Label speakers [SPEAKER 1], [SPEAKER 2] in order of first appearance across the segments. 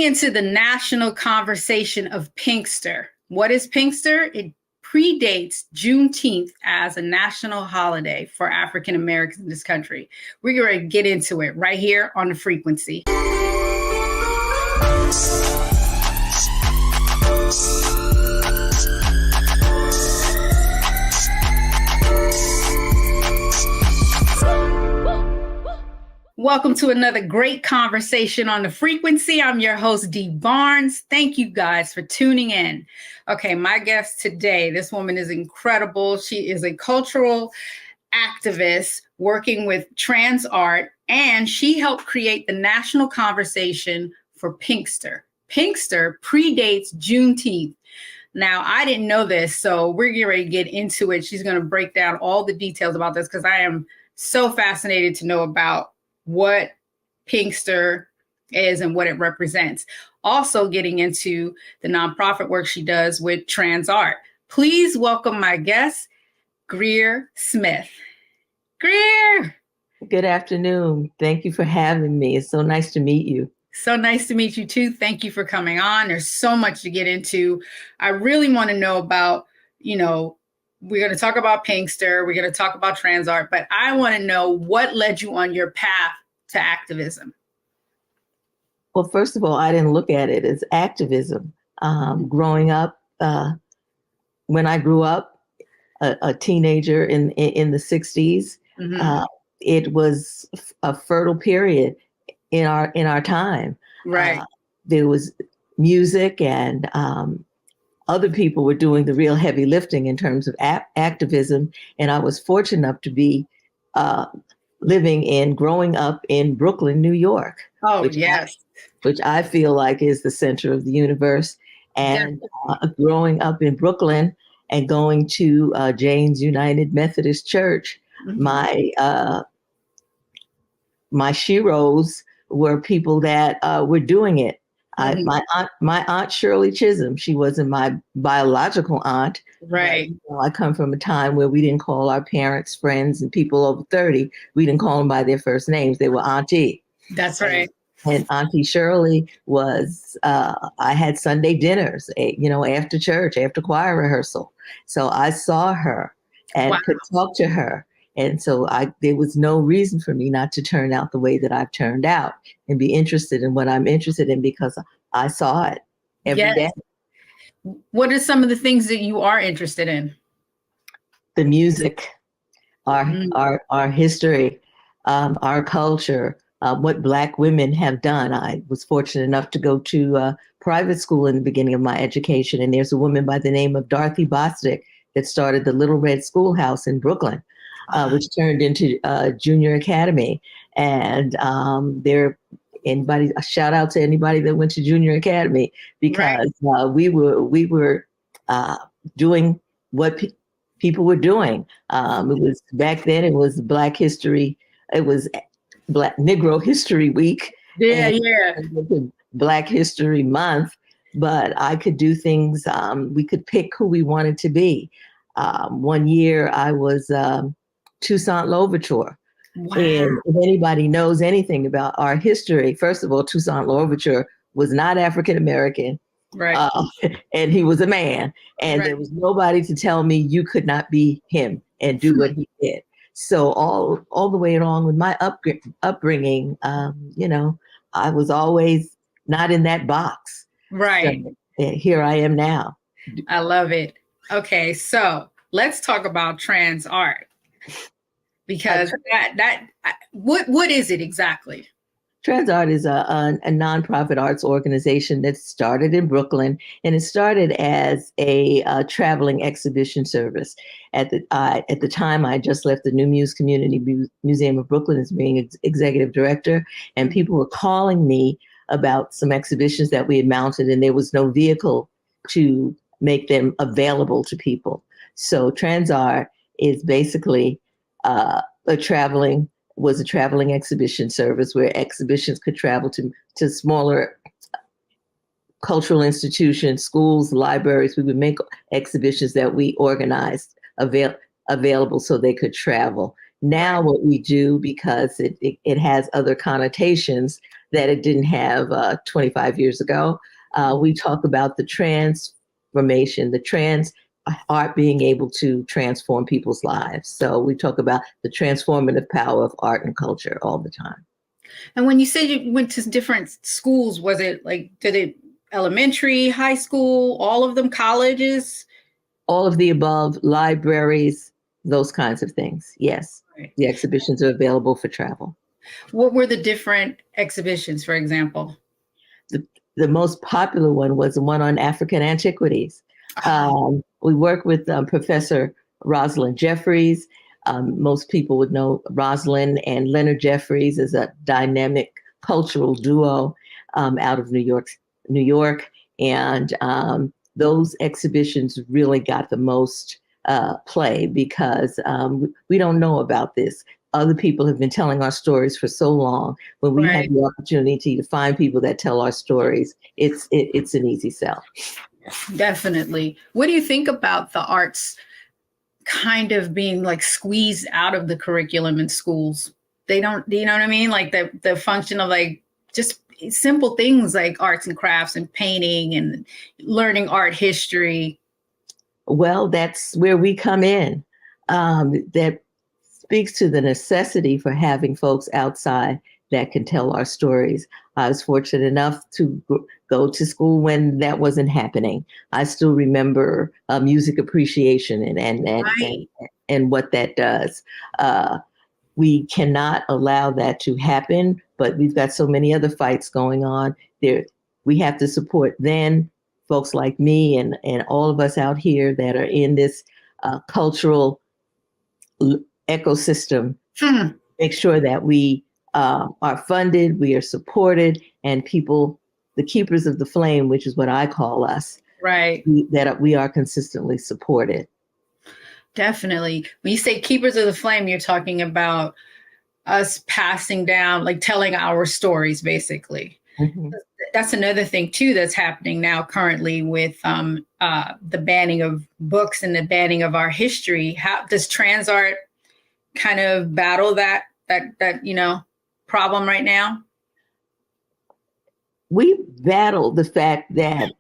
[SPEAKER 1] into the national conversation of Pinkster. What is Pinkster? It predates Juneteenth as a national holiday for African Americans in this country. We're going to get into it right here on The Frequency. Welcome to another great conversation on The Frequency. I'm your host, Dee Barnes. Thank you guys for tuning in. Okay, my guest today, this woman is incredible. She is a cultural activist working with Transart, and she helped create the national conversation for Pinkster. Pinkster predates Juneteenth. Now, I didn't know this, so we're getting ready to get into it. She's going to break down all the details about this because I am so fascinated to know about what Pinkster is and what it represents. Also getting into the nonprofit work she does with Transart. Please welcome my guest, Greer Smith. Greer.
[SPEAKER 2] Good afternoon. Thank you for having me. It's so nice to meet you.
[SPEAKER 1] So nice to meet you too. Thank you for coming on. There's so much to get into. I really want to know about, we're going to talk about Pinkster. We're going to talk about Transart, but I want to know what led you on your path to activism.
[SPEAKER 2] Well, first of all, I didn't look at it as activism. Growing up, when I grew up, a teenager in the 60s, it was a fertile period in our time.
[SPEAKER 1] Right.
[SPEAKER 2] There was music and other people were doing the real heavy lifting in terms of activism. And I was fortunate enough to be growing up in Brooklyn, New York.
[SPEAKER 1] Oh, yes.
[SPEAKER 2] Which I feel like is the center of the universe. And growing up in Brooklyn and going to Jane's United Methodist Church, my sheroes were people that were doing it. My aunt Shirley Chisholm, she wasn't my biological aunt.
[SPEAKER 1] Right.
[SPEAKER 2] I come from a time where we didn't call our parents, friends, and people over 30. We didn't call them by their first names. They were auntie.
[SPEAKER 1] That's right.
[SPEAKER 2] And Auntie Shirley was, I had Sunday dinners, after church, after choir rehearsal. So I saw her and could talk to her. And so there was no reason for me not to turn out the way that I've turned out and be interested in what I'm interested in because I saw it every day.
[SPEAKER 1] What are some of the things that you are interested in?
[SPEAKER 2] The music, our history, our culture, what Black women have done. I was fortunate enough to go to private school in the beginning of my education. And there's a woman by the name of Dorothy Bostic that started the Little Red Schoolhouse in Brooklyn. Which turned into Junior Academy. And a shout out to anybody that went to Junior Academy because we were doing what people were doing. It was back then, it was Black History, it was Black Negro History Week. Black History Month, but I could do things, we could pick who we wanted to be. One year I was Toussaint Louverture.
[SPEAKER 1] Wow.
[SPEAKER 2] And if anybody knows anything about our history, first of all, Toussaint Louverture was not African American,
[SPEAKER 1] right?
[SPEAKER 2] And he was a man, and there was nobody to tell me you could not be him and do what he did. So all the way along with my upbringing, I was always not in that box.
[SPEAKER 1] Right.
[SPEAKER 2] So, here I am now.
[SPEAKER 1] I love it. Okay, so let's talk about Transart. Because what is it exactly?
[SPEAKER 2] Transart is a nonprofit arts organization that started in Brooklyn, and it started as a traveling exhibition service. At the time, I just left the New Muse Community Museum of Brooklyn as being executive director, and people were calling me about some exhibitions that we had mounted, and there was no vehicle to make them available to people. So Transart is basically a traveling exhibition service where exhibitions could travel to smaller cultural institutions, schools, libraries. We would make exhibitions that we organized available so they could travel. Now what we do, because it has other connotations that it didn't have 25 years ago, we talk about the transformation, the trans art being able to transform people's lives. So we talk about the transformative power of art and culture all the time.
[SPEAKER 1] And when you said you went to different schools, was it like, did it elementary, high school, all of them, colleges?
[SPEAKER 2] All of the above, libraries, those kinds of things. Yes. Right. The exhibitions are available for travel.
[SPEAKER 1] What were the different exhibitions, for example?
[SPEAKER 2] The most popular one was the one on African antiquities. We work with Professor Rosalind Jeffries. Most people would know Rosalind and Leonard Jeffries as a dynamic cultural duo out of New York. And those exhibitions really got the most play because we don't know about this. Other people have been telling our stories for so long. When we have the opportunity to find people that tell our stories, it's an easy sell.
[SPEAKER 1] Definitely. What do you think about the arts kind of being like squeezed out of the curriculum in schools? They don't, do you know what I mean? Like the function of like just simple things like arts and crafts and painting and learning art history.
[SPEAKER 2] Well, that's where we come in. That speaks to the necessity for having folks outside that can tell our stories. I was fortunate enough to go to school when that wasn't happening. I still remember music appreciation and what that does. We cannot allow that to happen, but we've got so many other fights going on there. We have to support then folks like me and all of us out here that are in this cultural ecosystem. Make sure that we are funded, we are supported, and people, the keepers of the flame, which is what I call us, that we are consistently supported. Definitely.
[SPEAKER 1] When you say keepers of the flame, you're talking about us passing down, like telling our stories, basically. Mm-hmm. That's another thing, too, that's happening now currently with the banning of books and the banning of our history. How does Transart kind of battle that problem right now?
[SPEAKER 2] We battle the fact that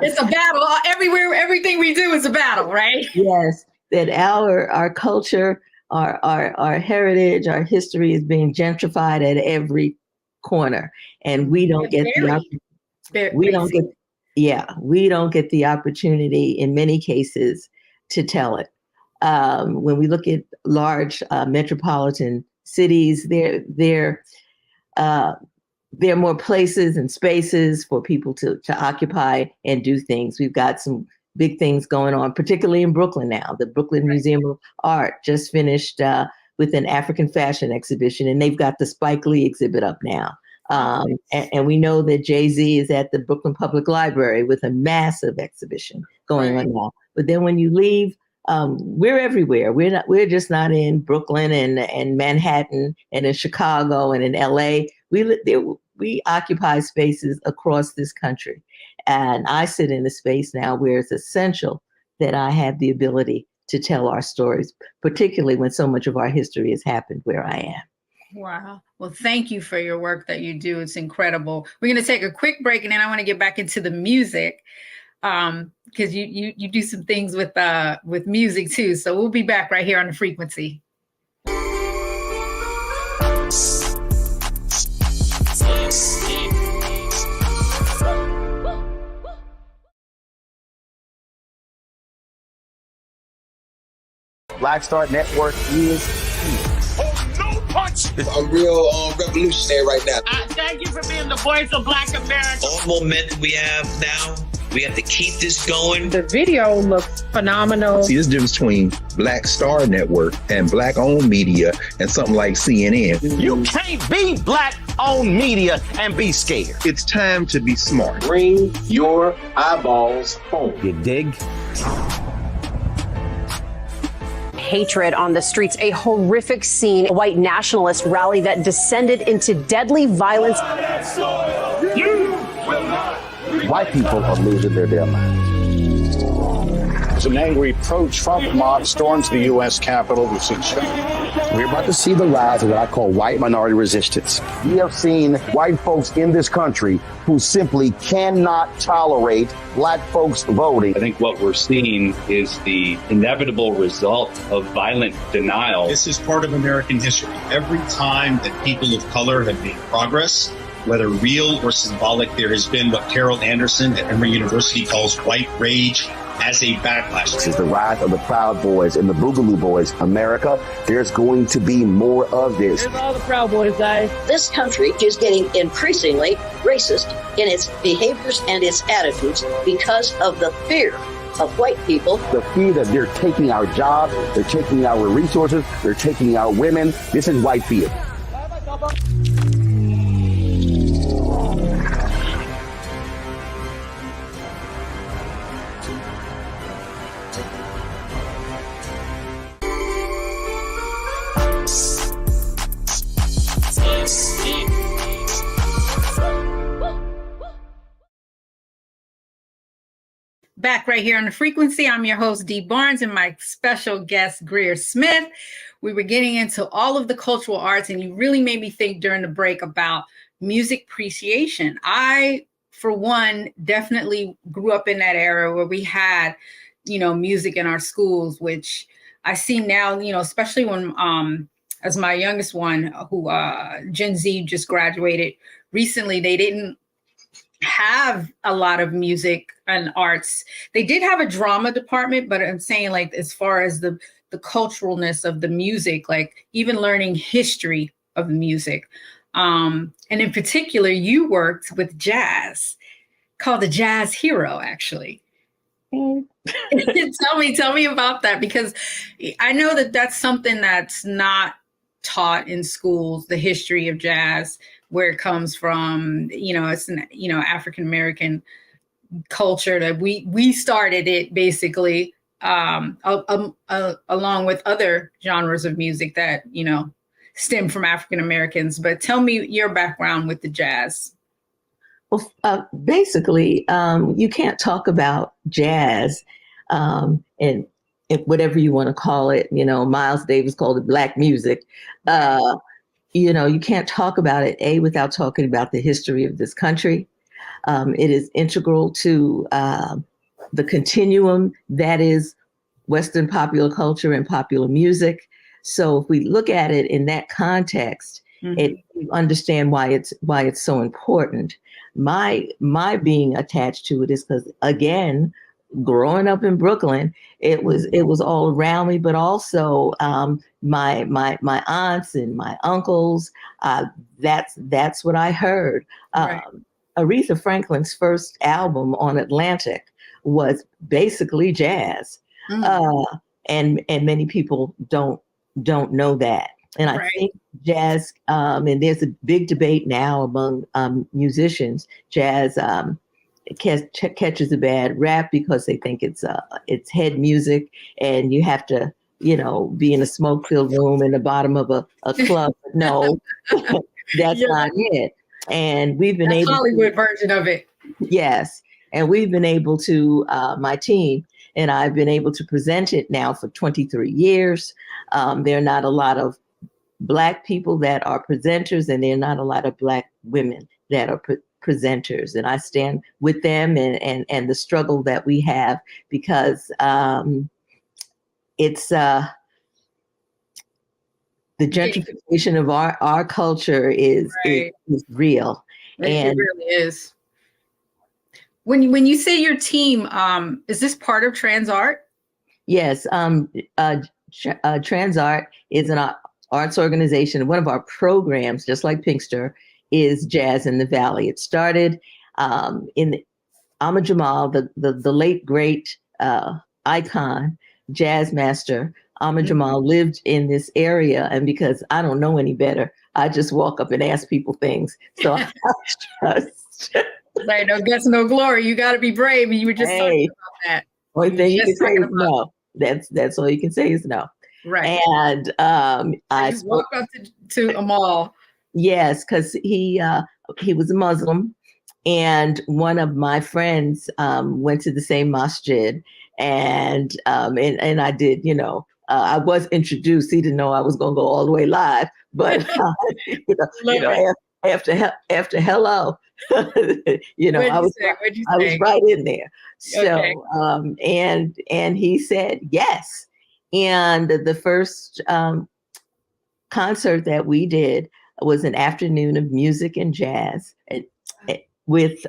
[SPEAKER 1] it's a battle everywhere. Everything we do is a battle, right?
[SPEAKER 2] Yes, that our culture, our heritage, our history is being gentrified at every corner, and we don't get we don't get the opportunity in many cases to tell it. When we look at large metropolitan cities, there are more places and spaces for people to occupy and do things. We've got some big things going on, particularly in Brooklyn now. The Brooklyn Museum of Art just finished with an African fashion exhibition, and they've got the Spike Lee exhibit up now. And we know that Jay-Z is at the Brooklyn Public Library with a massive exhibition going on now. But then when you leave, we're everywhere. We're just not in Brooklyn and Manhattan and in Chicago and in LA. We occupy spaces across this country. And I sit in a space now where it's essential that I have the ability to tell our stories, particularly when so much of our history has happened where I am.
[SPEAKER 1] Wow. Well, thank you for your work that you do. It's incredible. We're going to take a quick break, and then I want to get back into the music because you do some things with music too. So we'll be back right here on The Frequency.
[SPEAKER 3] Black Star Network is here.
[SPEAKER 4] Oh, no punch!
[SPEAKER 5] It's a real revolutionary right now.
[SPEAKER 4] Thank you for being the voice of Black America.
[SPEAKER 6] All momentum we have now, we have to keep this going.
[SPEAKER 7] The video looks phenomenal.
[SPEAKER 8] See, this difference between Black Star Network and Black-owned media and something like CNN.
[SPEAKER 3] You can't be Black-owned media and be scared.
[SPEAKER 8] It's time to be smart.
[SPEAKER 3] Bring your eyeballs home.
[SPEAKER 8] You dig?
[SPEAKER 9] Hatred on the streets, a horrific scene, a white nationalist rally that descended into deadly violence.
[SPEAKER 3] White people are losing their minds.
[SPEAKER 10] As an angry pro-Trump mob storms the U.S. Capitol, we see
[SPEAKER 3] We're about to see the rise of what I call white minority resistance.
[SPEAKER 10] We have seen white folks in this country who simply cannot tolerate black folks voting.
[SPEAKER 11] I think what we're seeing is the inevitable result of violent denial.
[SPEAKER 12] This is part of American history. Every time that people of color have made progress, whether real or symbolic, there has been what Carol Anderson at Emory University calls white rage as a backlash.
[SPEAKER 10] This is the rise of the Proud Boys and the Boogaloo Boys. America, there's going to be more of this.
[SPEAKER 7] There's all the Proud Boys, guys.
[SPEAKER 13] This country is getting increasingly racist in its behaviors and its attitudes because of the fear of white people.
[SPEAKER 10] The fear that they're taking our jobs, they're taking our resources, they're taking our women. This is white fear.
[SPEAKER 1] Back right here on The Frequency. I'm your host, Dee Barnes, and my special guest, Greer Smith. We were getting into all of the cultural arts, and you really made me think during the break about music appreciation. I, for one, definitely grew up in that era where we had, music in our schools, which I see now, especially when, as my youngest one, who Gen Z just graduated recently, they didn't have a lot of music and arts. They did have a drama department, but I'm saying, like, as far as the culturalness of the music, like even learning history of music. And in particular, you worked with jazz, called the Jazz Hero, actually. Tell me about that, because I know that that's something that's not taught in schools, the history of jazz, where it comes from. It's an African-American culture that we started it basically, along with other genres of music that stem from African-Americans. But tell me your background with the jazz.
[SPEAKER 2] Well, basically, you can't talk about jazz and whatever you want to call it. Miles Davis called it black music. You can't talk about it, without talking about the history of this country. It is integral to the continuum that is Western popular culture and popular music. So if we look at it in that context, you understand why it's so important. My being attached to it is because, again, growing up in Brooklyn, it was all around me, but also my aunts and my uncles. That's what I heard.
[SPEAKER 1] Right.
[SPEAKER 2] Aretha Franklin's first album on Atlantic was basically jazz, and many people don't know that. And I think jazz, and there's a big debate now among musicians. Jazz catches a bad rap because they think it's head music, and you have to be in a smoke-filled room in the bottom of a club. No, that's not it. And we've been able
[SPEAKER 1] Hollywood version of it.
[SPEAKER 2] Yes. And we've been able to, my team and I've been able to present it now for 23 years. There are not a lot of Black people that are presenters, and there are not a lot of Black women that are presenters. And I stand with them and the struggle that we have, because it's the gentrification of our culture is real.
[SPEAKER 1] It really is. When you say your team, is this part of Transart?
[SPEAKER 2] Yes. Transart is an arts organization. One of our programs, just like Pinkster, is Jazz in the Valley. It started in Ahmad Jamal, the late great icon, jazz master. Ahmad Jamal lived in this area, and because I don't know any better, I just walk up and ask people things. So I trust.
[SPEAKER 1] Like, no guess, no glory. You got to be brave. And you were just talking about that.
[SPEAKER 2] Only thing you can say is no. That's all you can say is no.
[SPEAKER 1] Right.
[SPEAKER 2] And I
[SPEAKER 1] walk up to Amal.
[SPEAKER 2] Yes, because he was a Muslim, and one of my friends went to the same masjid, and I did, I was introduced. He didn't know I was going to go all the way live, but after hello, I was right in there. So, and he said yes. And the first concert that we did was an afternoon of music and jazz with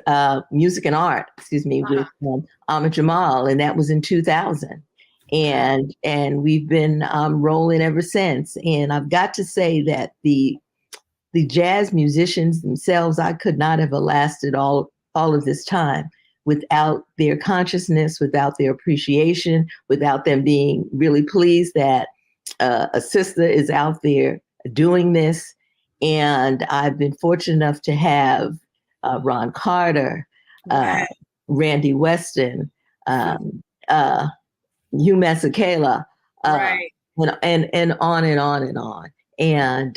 [SPEAKER 2] music and art, with Ahmad Jamal, and that was in 2000. And we've been rolling ever since. And I've got to say that the jazz musicians themselves, I could not have lasted all of this time without their consciousness, without their appreciation, without them being really pleased that a sister is out there doing this. And I've been fortunate enough to have Ron Carter, Randy Weston, Hugh Masekela, and on and on and on. And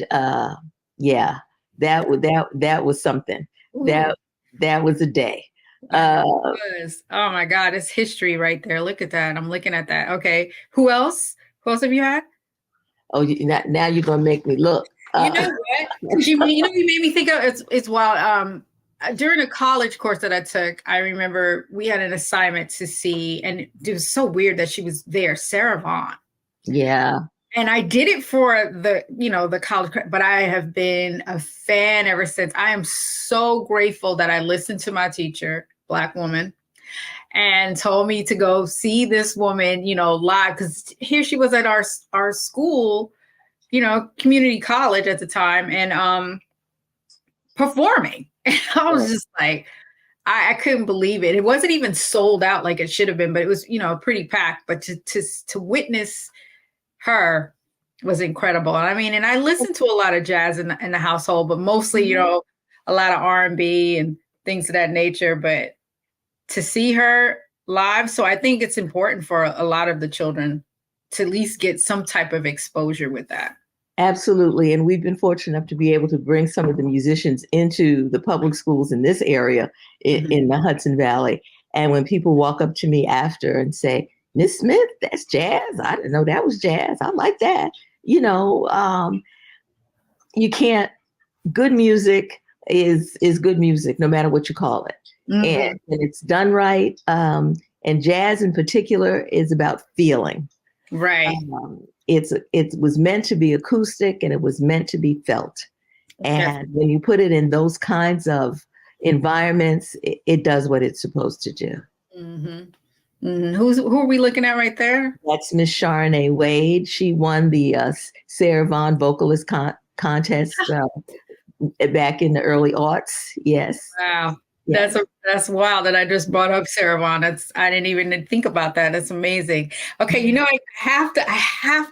[SPEAKER 2] that was something. That was a day.
[SPEAKER 1] Oh my God, it's history right there. Look at that. I'm looking at that. Okay. Who else? Who else have you had?
[SPEAKER 2] Oh, now you're gonna make me look.
[SPEAKER 1] You know what? You made me think of it's wild. During a college course that I took, I remember we had an assignment to see, and it was so weird that she was there, Sarah Vaughan.
[SPEAKER 2] Yeah.
[SPEAKER 1] And I did it for the college, but I have been a fan ever since. I am so grateful that I listened to my teacher, Black woman, and told me to go see this woman, live, because here she was at our school, community college at the time, and performing. And I was just like, I couldn't believe it. It wasn't even sold out like it should have been, but it was, pretty packed. But to witness her was incredible. And I listened to a lot of jazz in the household, but mostly, a lot of R&B and things of that nature. But to see her live, so I think it's important for a lot of the children to at least get some type of exposure with that.
[SPEAKER 2] Absolutely. And we've been fortunate enough to be able to bring some of the musicians into the public schools in this area in the Hudson Valley. And when people walk up to me after and say, Miss Smith, that's jazz. I didn't know that was jazz. I like that. You can't, good music is good music, no matter what you call it. And it's done right. And jazz in particular is about feeling.
[SPEAKER 1] Right.
[SPEAKER 2] It was meant to be acoustic, and it was meant to be felt. And when you put it in those kinds of environments, it does what it's supposed to do.
[SPEAKER 1] Who are we looking at right there?
[SPEAKER 2] That's Miss Sharonay Wade. She won the Sarah Vaughan vocalist contest back in the early aughts. Yes.
[SPEAKER 1] Wow. Yeah. That's wild that I just brought up Sarah Vaughan. I didn't even think about that. That's amazing. Okay, I have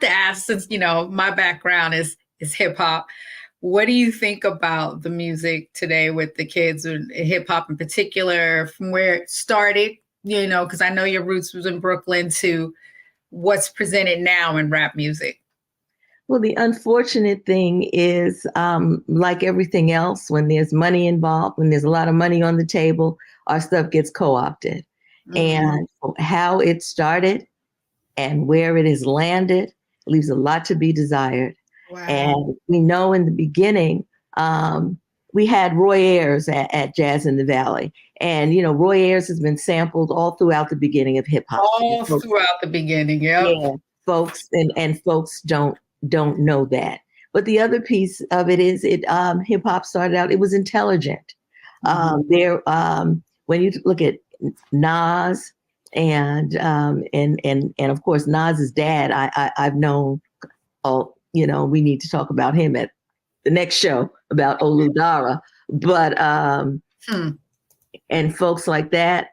[SPEAKER 1] to ask, since my background is hip hop. What do you think about the music today with the kids, and hip hop in particular, from where it started? Because I know your roots was in Brooklyn, to what's presented now in rap music.
[SPEAKER 2] Well, the unfortunate thing is, like everything else, when there's money involved, when there's a lot of money on the table, our stuff gets co-opted. And how it started and where it has landed leaves a lot to be desired.
[SPEAKER 1] Wow.
[SPEAKER 2] And we know in the beginning, we had Roy Ayers at Jazz in the Valley. And, Roy Ayers has been sampled all throughout the beginning of hip hop.
[SPEAKER 1] All throughout the beginning, yeah.
[SPEAKER 2] Folks, and folks don't know that. But the other piece of it is hip hop started out, it was intelligent. When you look at Nas and of course Nas's dad, I've known, we need to talk about him at the next show about Oludara, but and folks like that,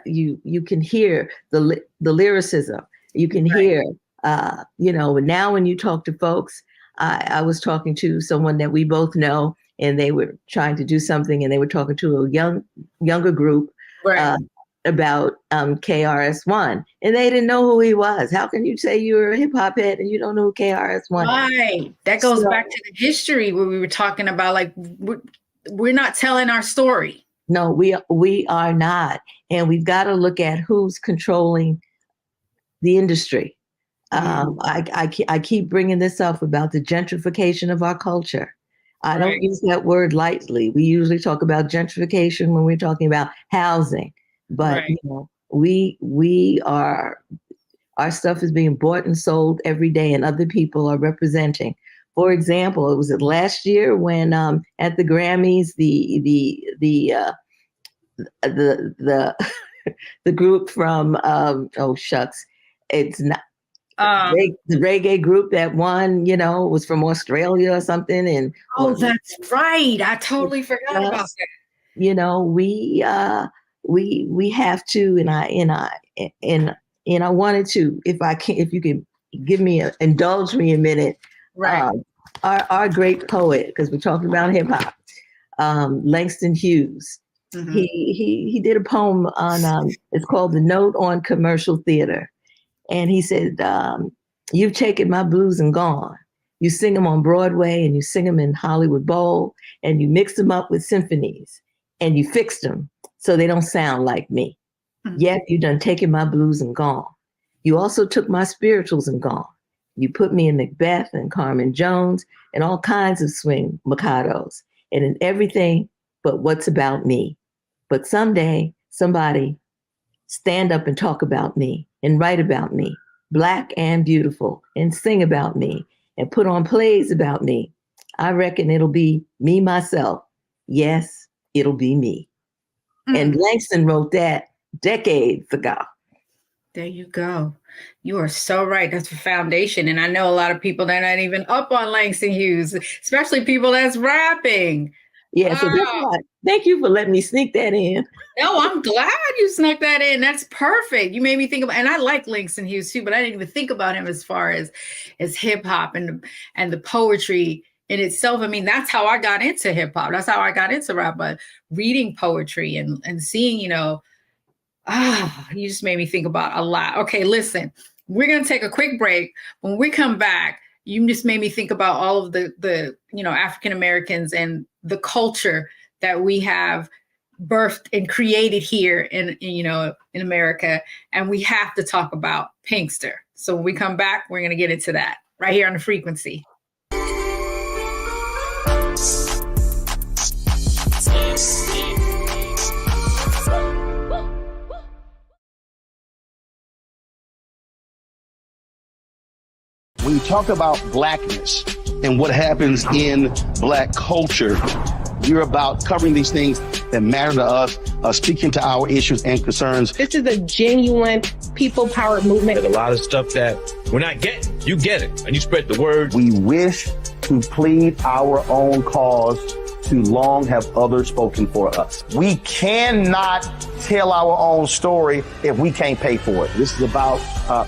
[SPEAKER 2] you can hear the lyricism, you can hear. Now when you talk to folks, I was talking to someone that we both know, and they were trying to do something, and they were talking to a younger group about KRS-One, and they didn't know who he was. How can you say you're a hip hop head and you don't know who KRS-One is?
[SPEAKER 1] Right. That goes back to the history where we were talking about, like, we're not telling our story.
[SPEAKER 2] No, we are not. And we've got to look at who's controlling the industry. I keep bringing this up about the gentrification of our culture. I don't use that word lightly. We usually talk about gentrification when we're talking about housing, but you know, our stuff is being bought and sold every day, and other people are representing. For example, it was last year when at the Grammys, the the group from it's not the reggae group that won, you know, was from Australia or something. And
[SPEAKER 1] that's right. I totally forgot about that.
[SPEAKER 2] You know, we have to, and I wanted to, if you could indulge me a minute.
[SPEAKER 1] Right.
[SPEAKER 2] Our great poet, because we're talking about hip hop, Langston Hughes. Mm-hmm. He did a poem on it's called The Note on Commercial Theater, and he said, "You've taken my blues and gone. You sing them on Broadway, and you sing them in Hollywood Bowl, and you mix them up with symphonies, and you fixed them so they don't sound like me. Mm-hmm. Yet you done taken my blues and gone. You also took my spirituals and gone. You put me in Macbeth and Carmen Jones and all kinds of swing Mikados and in everything but what's about me. But someday, somebody stand up and talk about me and write about me, Black and beautiful, and sing about me and put on plays about me. I reckon it'll be me, myself. Yes, it'll be me." And Langston wrote that decades ago.
[SPEAKER 1] There you go. You are so right. That's the foundation. And I know a lot of people that are not even up on Langston Hughes, especially people that's rapping.
[SPEAKER 2] Yeah, so that's why. Thank you for letting me sneak that in.
[SPEAKER 1] No, I'm glad you snuck that in. That's perfect. You made me think about, and I like Langston Hughes too, but I didn't even think about him as far as hip hop and the poetry in itself. I mean, that's how I got into hip hop. That's how I got into rap, but reading poetry and seeing, you know, you just made me think about a lot. Okay, listen, we're going to take a quick break. When we come back, you just made me think about all of the you know, African Americans and the culture that we have birthed and created here in you know, in America. And we have to talk about Pinkster. So when we come back, we're going to get into that right here on The Frequency.
[SPEAKER 3] When you talk about blackness and what happens in Black culture, you're about covering these things that matter to us, speaking to our issues and concerns.
[SPEAKER 7] This is a genuine people-powered movement.
[SPEAKER 14] There's a lot of stuff that we're not getting. You get it, and you spread the word.
[SPEAKER 10] We wish to plead our own cause. Too long have others spoken for us. We cannot tell our own story if we can't pay for it. This is about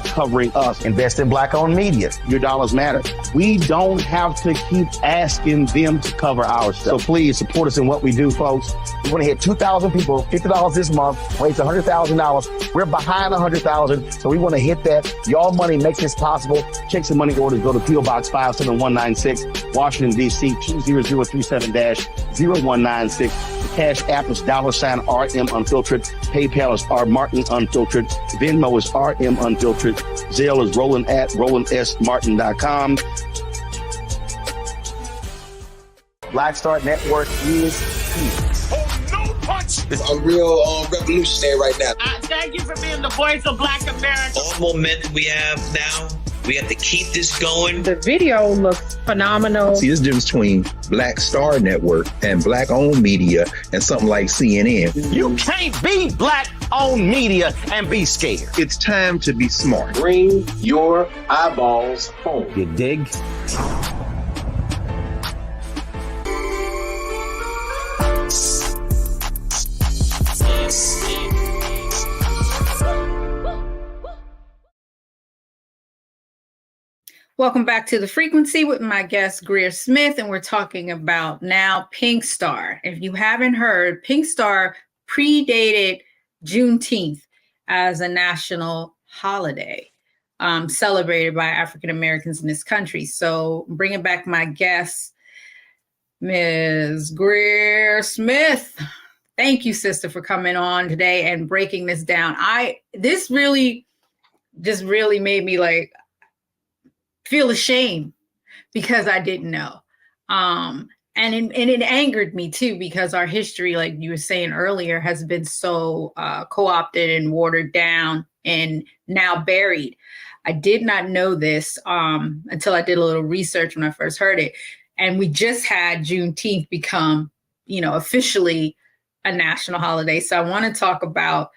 [SPEAKER 10] covering us. Invest in Black-owned media. Your dollars matter. We don't have to keep asking them to cover our stuff. So please support us in what we do, folks. We want to hit 2,000 people, $50 this month, raise $100,000. We're behind 100,000, so we want to hit that. Y'all money makes this possible. Check some money orders. Go to P.O. Box 57196, Washington, D.C. 20037-0196. The Cash App is $RM Unfiltered. PayPal is R Martin Unfiltered. Venmo is RM Unfiltered. Zelle is Roland at RolandSMartin.com. Black Star Network is here.
[SPEAKER 5] I'm real revolutionary right now.
[SPEAKER 4] Thank you for being the voice of Black America.
[SPEAKER 6] All momentum we have now, we have to keep this going.
[SPEAKER 7] The video looks phenomenal.
[SPEAKER 8] See, there's a difference between Black Star Network and Black-owned media and something like CNN.
[SPEAKER 3] You can't be Black-owned media and be scared.
[SPEAKER 8] It's time to be smart.
[SPEAKER 10] Bring your eyeballs home.
[SPEAKER 3] You dig?
[SPEAKER 1] Welcome back to The Frequency with my guest, Greer Smith, and we're talking about now Pinkster. If you haven't heard, Pinkster predated Juneteenth as a national holiday celebrated by African Americans in this country. So bringing back my guest, Ms. Greer Smith. Thank you, sister, for coming on today and breaking this down. This really just really made me like, feel ashamed because I didn't know. And it angered me too, because our history, like you were saying earlier, has been so co-opted and watered down and now buried. I did not know this until I did a little research when I first heard it. And we just had Juneteenth become, officially a national holiday. So I want to talk about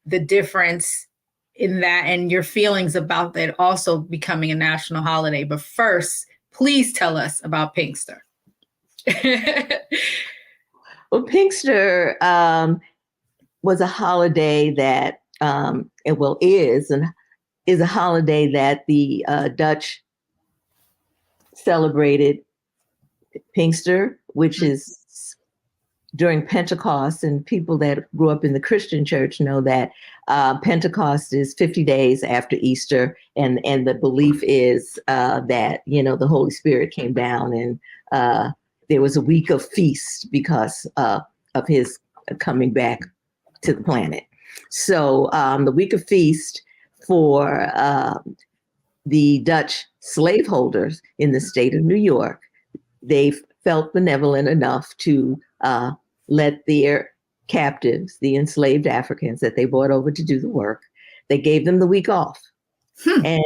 [SPEAKER 1] the difference in that and your feelings about that also becoming a national holiday. But first, please tell us about Pinkster.
[SPEAKER 2] Well, Pinkster was a holiday that is a holiday that the Dutch celebrated Pinkster, which is during Pentecost, and people that grew up in the Christian church know that Pentecost is 50 days after Easter, and the belief is that the Holy Spirit came down, and there was a week of feast because of his coming back to the planet. So the week of feast for the Dutch slaveholders in the state of New York, they felt benevolent enough to let their captives, the enslaved Africans that they brought over to do the work, they gave them the week off. And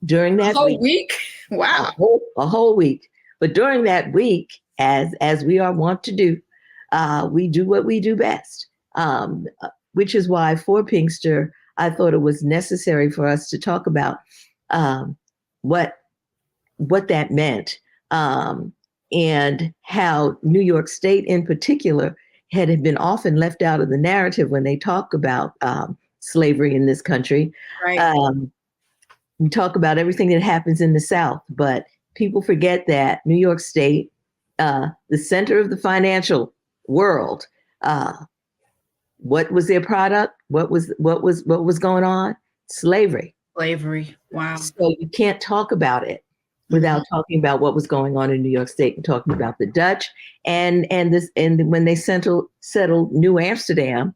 [SPEAKER 2] during that
[SPEAKER 1] week? Wow.
[SPEAKER 2] A whole week. But during that week, as we are wont to do, we do what we do best, which is why for Pinkster, I thought it was necessary for us to talk about what that meant, and how New York State in particular had been often left out of the narrative when they talk about slavery in this country.
[SPEAKER 1] Right.
[SPEAKER 2] We talk about everything that happens in the South, but people forget that New York State, the center of the financial world, what was their product? What was going on? Slavery.
[SPEAKER 1] Slavery. Wow.
[SPEAKER 2] So you can't talk about it without talking about what was going on in New York State and talking about the Dutch and when they settled New Amsterdam,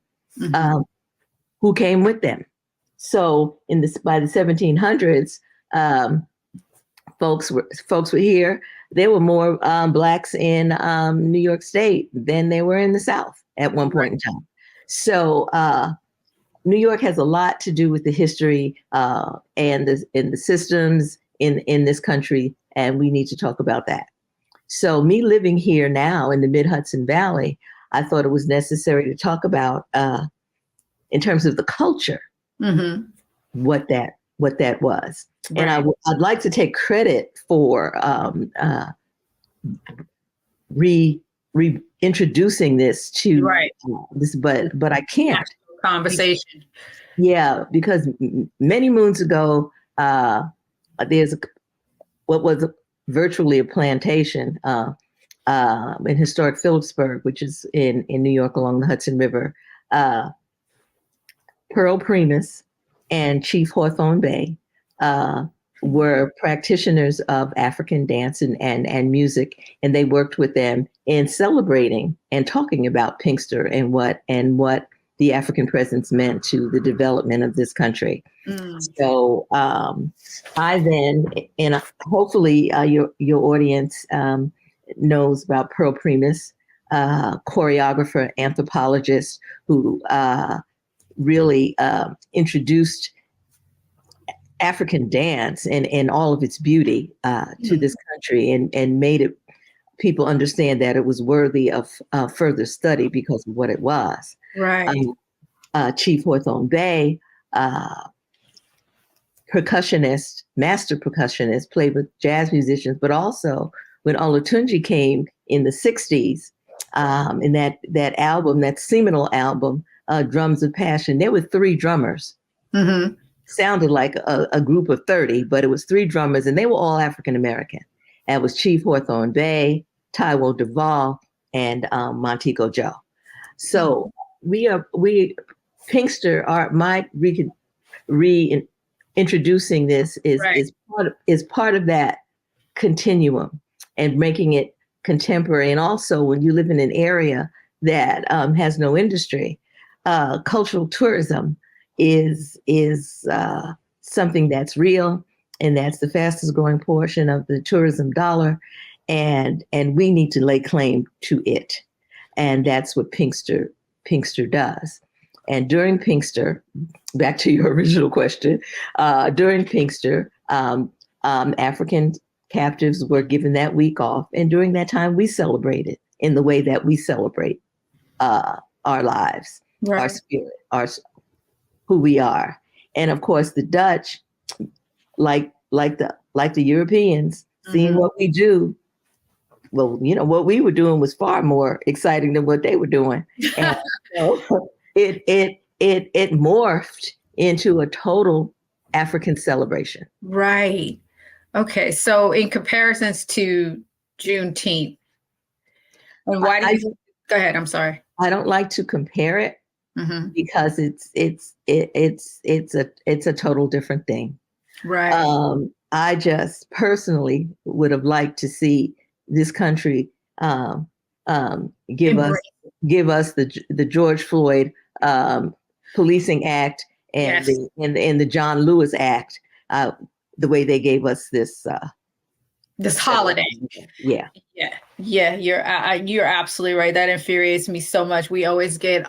[SPEAKER 2] who came with them. So by the 1700s, folks were here. There were more Blacks in New York State than they were in the South at one point in time. So New York has a lot to do with the history and the systems in this country, and we need to talk about that. So me living here now in the Mid-Hudson Valley, I thought it was necessary to talk about, in terms of the culture, what that was. Right. And I'd like to take credit for reintroducing this to this, but I can't.
[SPEAKER 1] Conversation.
[SPEAKER 2] Yeah, because many moons ago, there's what was virtually a plantation in historic Phillipsburg, which is in New York along the Hudson River. Pearl Primus and Chief Hawthorne Bay were practitioners of African dance and music, and they worked with them in celebrating and talking about Pinkster and what the African presence meant to the development of this country. So I then, and hopefully your audience knows about Pearl Primus, choreographer, anthropologist, who really introduced African dance in all of its beauty to this country and made people understand that it was worthy of further study because of what it was.
[SPEAKER 1] Right.
[SPEAKER 2] Chief Hawthorne Bay, percussionist, master percussionist, played with jazz musicians, but also when Olatunji came in the 60s, in that album, that seminal album, Drums of Passion, there were 3 drummers. Sounded like a group of 30, but it was 3 drummers, and they were all African American. That was Chief Hawthorne Bay, Taiwo Duvall, and Montego Joe. So Pinkster reintroducing this is part of that continuum and making it contemporary. And also, when you live in an area that has no industry, cultural tourism is something that's real. and that's the fastest growing portion of the tourism dollar, and we need to lay claim to it, and that's what Pinkster does. And during Pinkster, back to your original question, during Pinkster, African captives were given that week off, and during that time, we celebrated in the way that we celebrate our lives,
[SPEAKER 1] right.
[SPEAKER 2] our spirit, who we are. And of course, the Dutch, like the Europeans, seeing what we do. Well, what we were doing was far more exciting than what they were doing. And it morphed into a total African celebration.
[SPEAKER 1] Right. Okay. So in comparisons to Juneteenth, and why do you go ahead? I'm sorry.
[SPEAKER 2] I don't like to compare it because it's a total different thing.
[SPEAKER 1] Right.
[SPEAKER 2] I just personally would have liked to see this country give us the George Floyd Policing Act and the John Lewis Act, the way they gave us this
[SPEAKER 1] holiday.
[SPEAKER 2] Yeah.
[SPEAKER 1] You're absolutely right. That infuriates me so much. We always get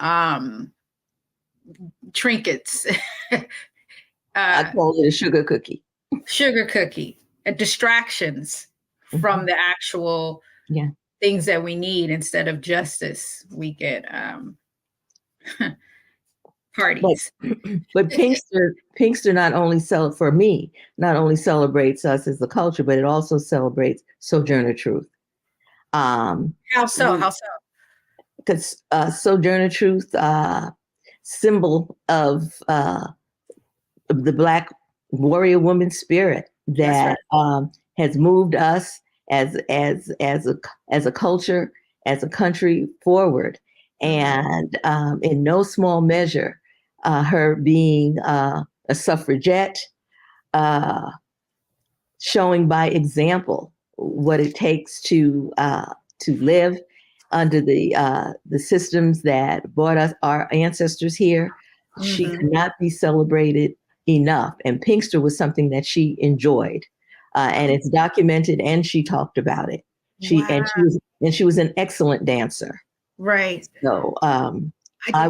[SPEAKER 1] trinkets.
[SPEAKER 2] I call it a sugar cookie.
[SPEAKER 1] Distractions from the actual things that we need instead of justice. We get parties.
[SPEAKER 2] But Pinkster not only celebrates us as a culture, but it also celebrates Sojourner Truth.
[SPEAKER 1] How so?
[SPEAKER 2] Because Sojourner Truth, symbol of the Black warrior woman spirit that has moved us as a culture, as a country forward, and in no small measure, her being a suffragette, showing by example what it takes to live under the systems that brought us, our ancestors, here. She could not be celebrated enough, and Pinkster was something that she enjoyed, and it's documented, and she talked about it. She was an excellent dancer.
[SPEAKER 1] Right.
[SPEAKER 2] So I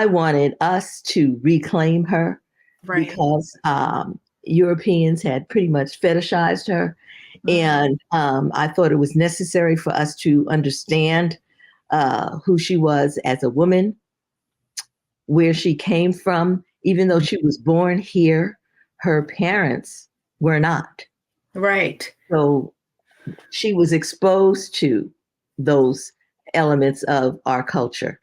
[SPEAKER 2] wanted us to reclaim her, because Europeans had pretty much fetishized her, and I thought it was necessary for us to understand who she was as a woman, where she came from. Even though she was born here, her parents were not.
[SPEAKER 1] Right.
[SPEAKER 2] So she was exposed to those elements of our culture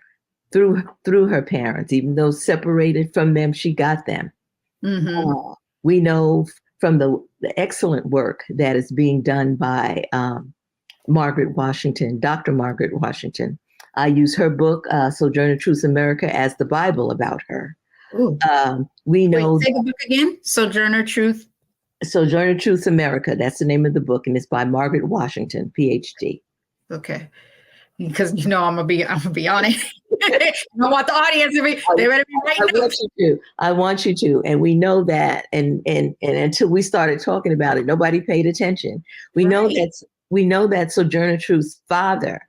[SPEAKER 2] through her parents. Even though separated from them, she got them. We know from the excellent work that is being done by Margaret Washington, Dr. Margaret Washington. I use her book, Sojourner Truth America, as the Bible about her. We know.
[SPEAKER 1] Wait, say the book again. Sojourner Truth
[SPEAKER 2] America. That's the name of the book, and it's by Margaret Washington, PhD.
[SPEAKER 1] Okay, because I'm gonna be on it. I want the audience to be. They better be right.
[SPEAKER 2] I want you to, and we know that. And until we started talking about it, nobody paid attention. We know that Sojourner Truth's father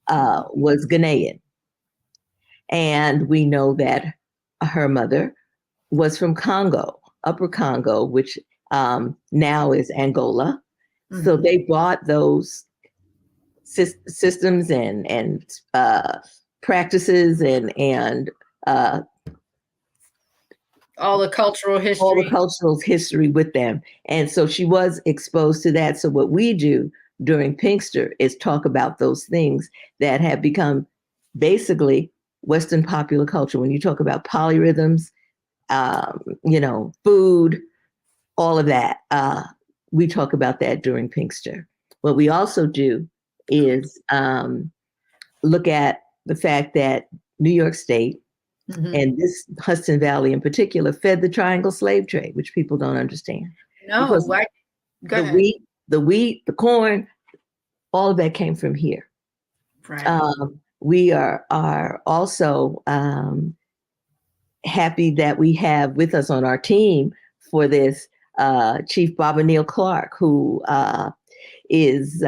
[SPEAKER 2] was Ghanaian, and we know that her mother was from Congo, Upper Congo, which now is Angola. So they brought those systems and practices and
[SPEAKER 1] all the cultural
[SPEAKER 2] history with them. And so she was exposed to that. So what we do during Pinkster is talk about those things that have become basically Western popular culture. When you talk about polyrhythms, food, all of that, we talk about that during Pinkster. What we also do is look at the fact that New York State and this Hudson Valley in particular fed the triangle slave trade, which people don't understand.
[SPEAKER 1] No,
[SPEAKER 2] because
[SPEAKER 1] go ahead.
[SPEAKER 2] The wheat, the corn, all of that came from here.
[SPEAKER 1] Right.
[SPEAKER 2] We are also happy that we have with us on our team for this Chief Baba Neal Clark, who is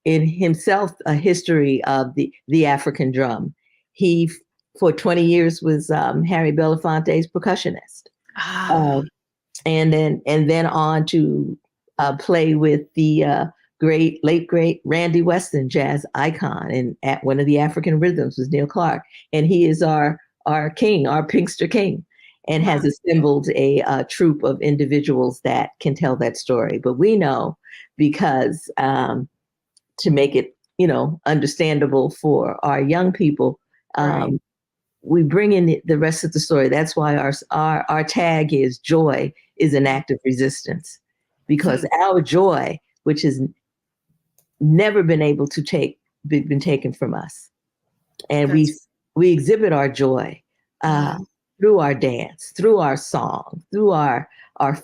[SPEAKER 2] in himself a history of the African drum. He, for 20 years, was Harry Belafonte's percussionist, and then on to play with the late great Randy Weston, jazz icon, and at one of the African rhythms was Neal Clark, and he is our king, our Pinkster king, and has assembled a troupe of individuals that can tell that story. But we know, because to make it, understandable for our young people, we bring in the rest of the story. That's why our tag is joy is an act of resistance, because our joy, which has never been able to been taken from us, and we exhibit our joy through our dance, through our song, through our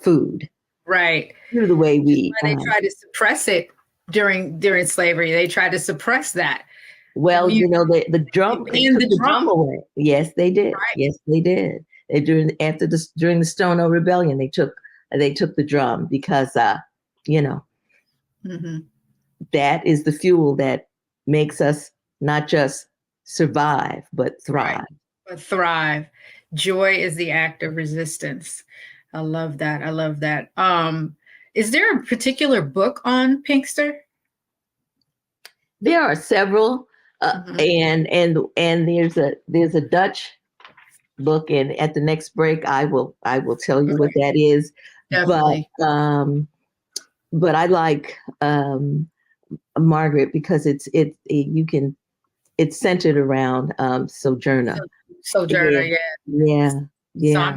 [SPEAKER 2] food,
[SPEAKER 1] right?
[SPEAKER 2] Through the way we.
[SPEAKER 1] They try to suppress it during slavery. They tried to suppress that.
[SPEAKER 2] Well, the drum, they took the drum away. Yes, they did. Right. Yes, they did. During the Stono Rebellion, they took the drum because that is the fuel that makes us not just survive but thrive.
[SPEAKER 1] Right. But thrive. Joy is the act of resistance. I love that. Is there a particular book on Pinkster?
[SPEAKER 2] There are several. And there's a Dutch book, and at the next break I will tell you what that is. Definitely. But I like Margaret because it's centered around Sojourner.
[SPEAKER 1] Sojourner,
[SPEAKER 2] yeah.
[SPEAKER 1] So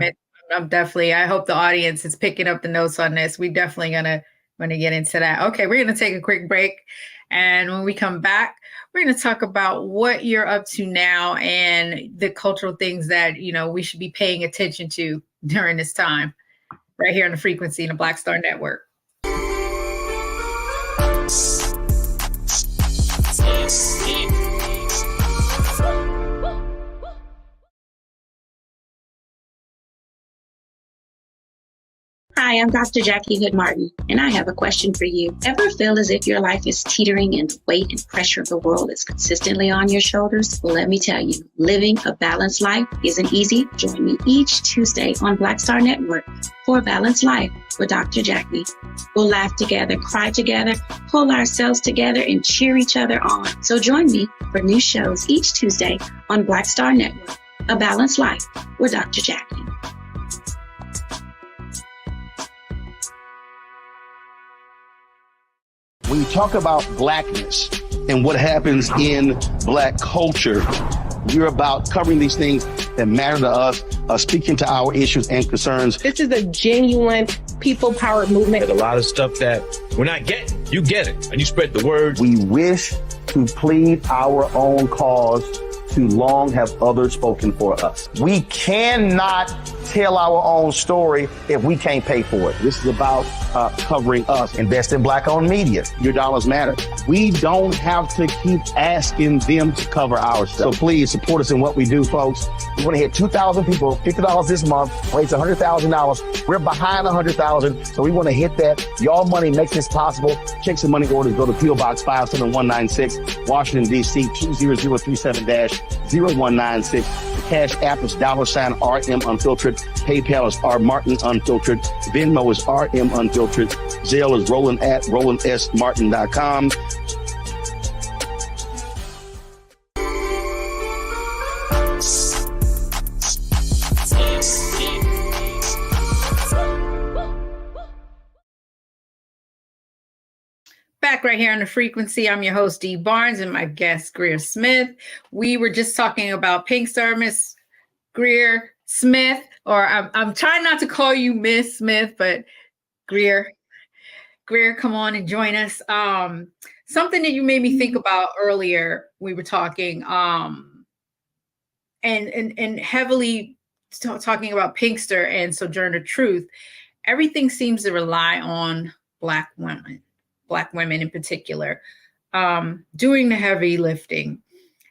[SPEAKER 1] I'm definitely. I hope the audience is picking up the notes on this. We definitely gonna get into that. Okay, we're gonna take a quick break. And when we come back, we're going to talk about what you're up to now and the cultural things that, we should be paying attention to during this time, right here on the Frequency in the Black Star Network.
[SPEAKER 15] Hi, I'm Dr. Jackie Hood Martin, and I have a question for you. Ever feel as if your life is teetering and the weight and pressure of the world is consistently on your shoulders? Well, let me tell you, living a balanced life isn't easy. Join me each Tuesday on Black Star Network for A Balanced Life with Dr. Jackie. We'll laugh together, cry together, pull ourselves together, and cheer each other on. So join me for new shows each Tuesday on Black Star Network, A Balanced Life with Dr. Jackie.
[SPEAKER 3] When you talk about blackness and what happens in Black culture, we're about covering these things that matter to us, speaking to our issues and concerns.
[SPEAKER 7] This is a genuine people-powered movement.
[SPEAKER 14] There's a lot of stuff that we're not getting. You get it, and you spread the word.
[SPEAKER 10] We wish to plead our own cause. Too long have others spoken for us. We cannot tell our own story if we can't pay for it. This is about covering us. Invest in Black-owned media. Your dollars matter. We don't have to keep asking them to cover our stuff. So please support us in what we do, folks. We want to hit 2,000 people, $50 this month, raise $100,000. We're behind 100,000, so we want to hit that. Y'all money makes this possible. Check some money orders. Go to P.O. Box 57196, Washington, D.C. 20037-0196. The Cash App is $RM Unfiltered. PayPal is R Martin Unfiltered. Venmo is RM Unfiltered. Zelle is Roland at RolandSMartin.com.
[SPEAKER 1] Back right here on the Frequency. I'm your host, Dee Barnes, and my guest, Greer Smith. We were just talking about Pinkster, Miss Greer Smith, or I'm trying not to call you Miss Smith, but Greer, come on and join us. Something that you made me think about earlier, we were talking, and heavily talking about Pinkster and Sojourner Truth. Everything seems to rely on Black women in particular, doing the heavy lifting.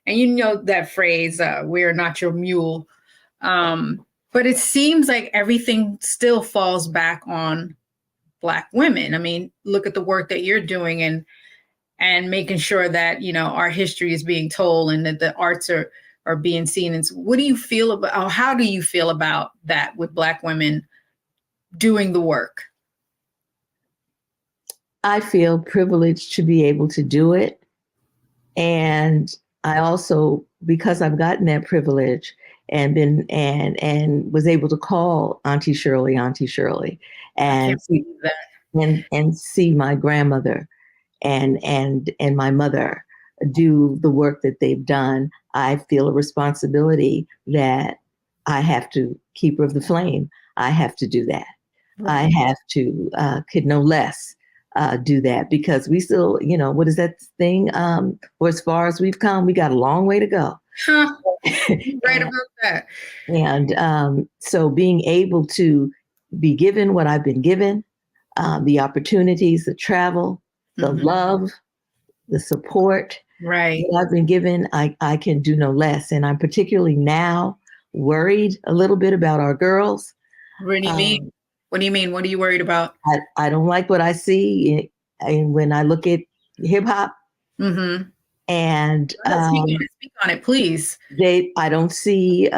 [SPEAKER 1] And you know that phrase, we're not your mule. But it seems like everything still falls back on Black women. I mean, look at the work that you're doing and making sure that, you know, our history is being told and that the arts are being seen. And so what do you feel about, how do you feel about that with Black women doing the work?
[SPEAKER 2] I feel privileged to be able to do it. And I also, because I've gotten that privilege and been and was able to call Auntie Shirley, and see that. And see my grandmother and my mother do the work that they've done, I feel a responsibility that I have to, keeper of the flame, I have to do that. Right. I have to, could no less do that, because we still, you know, what is that thing? For as far as we've come, we got a long way to go.
[SPEAKER 1] Right about that.
[SPEAKER 2] And so being able to be given what I've been given, the opportunities, the travel, the love, the support,
[SPEAKER 1] right,
[SPEAKER 2] that I've been given, I can do no less. And I'm particularly now worried a little bit about our girls.
[SPEAKER 1] What do you mean? What do you mean? What are you worried about?
[SPEAKER 2] I don't like what I see when I look at hip hop.
[SPEAKER 1] Mm-hmm.
[SPEAKER 2] And
[SPEAKER 1] speak on it, please.
[SPEAKER 2] I don't see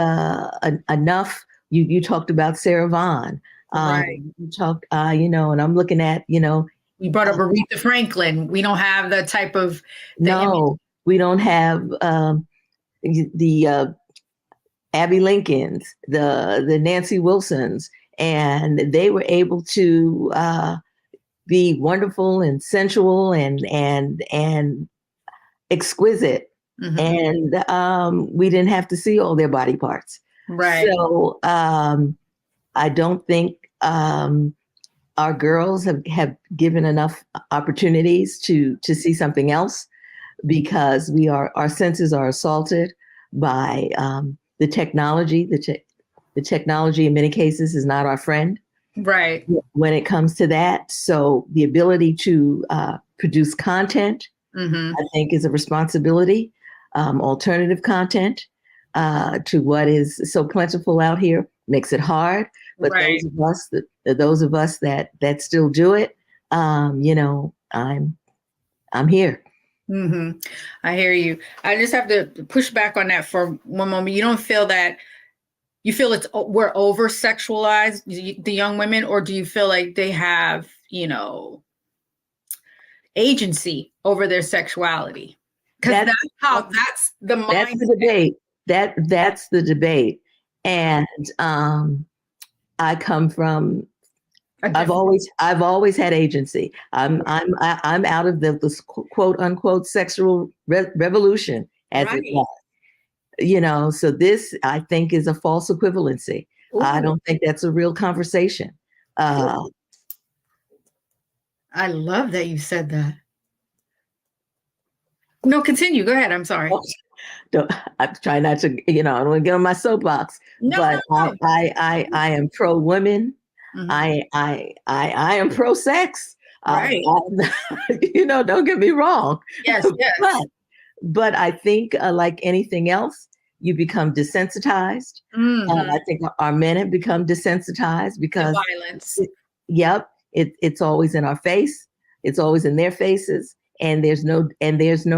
[SPEAKER 2] enough. You talked about Sarah Vaughan.
[SPEAKER 1] Right.
[SPEAKER 2] You talked, you know, and I'm looking at, you know,
[SPEAKER 1] you brought up Aretha Franklin. We don't have the type of
[SPEAKER 2] we don't have the Abby Lincolns, the Nancy Wilsons, and they were able to be wonderful and sensual and exquisite, and we didn't have to see all their body parts.
[SPEAKER 1] Right.
[SPEAKER 2] So I don't think our girls have given enough opportunities to see something else, because our senses are assaulted by the technology. The technology in many cases is not our friend.
[SPEAKER 1] Right.
[SPEAKER 2] When it comes to that. So the ability to produce content, I think, is a responsibility. Alternative content to what is so plentiful out here makes it hard. But
[SPEAKER 1] right.
[SPEAKER 2] those of us that still do it, you know, I'm here.
[SPEAKER 1] Mm-hmm. I hear you. I just have to push back on that for one moment. You don't feel that, you feel we're over sexualized, the young women, or do you feel like they have, you know, agency over their sexuality? Because that's the mindset.
[SPEAKER 2] That's the debate. That's the debate. And I come from, I've always had agency. I'm out of the quote unquote sexual revolution, as it was. You know, so this, I think, is a false equivalency. Ooh. I don't think that's a real conversation.
[SPEAKER 1] I love that you said that. No, continue. Go ahead. I'm sorry.
[SPEAKER 2] I'm trying not to, you know, I don't want to get on my soapbox, but I am pro women. I am pro sex.
[SPEAKER 1] Right.
[SPEAKER 2] You know, don't get me wrong.
[SPEAKER 1] Yes.
[SPEAKER 2] But I think, like anything else, you become desensitized. I think our men have become desensitized because
[SPEAKER 1] violence.
[SPEAKER 2] It's always in our face. It's always in their faces, and there's no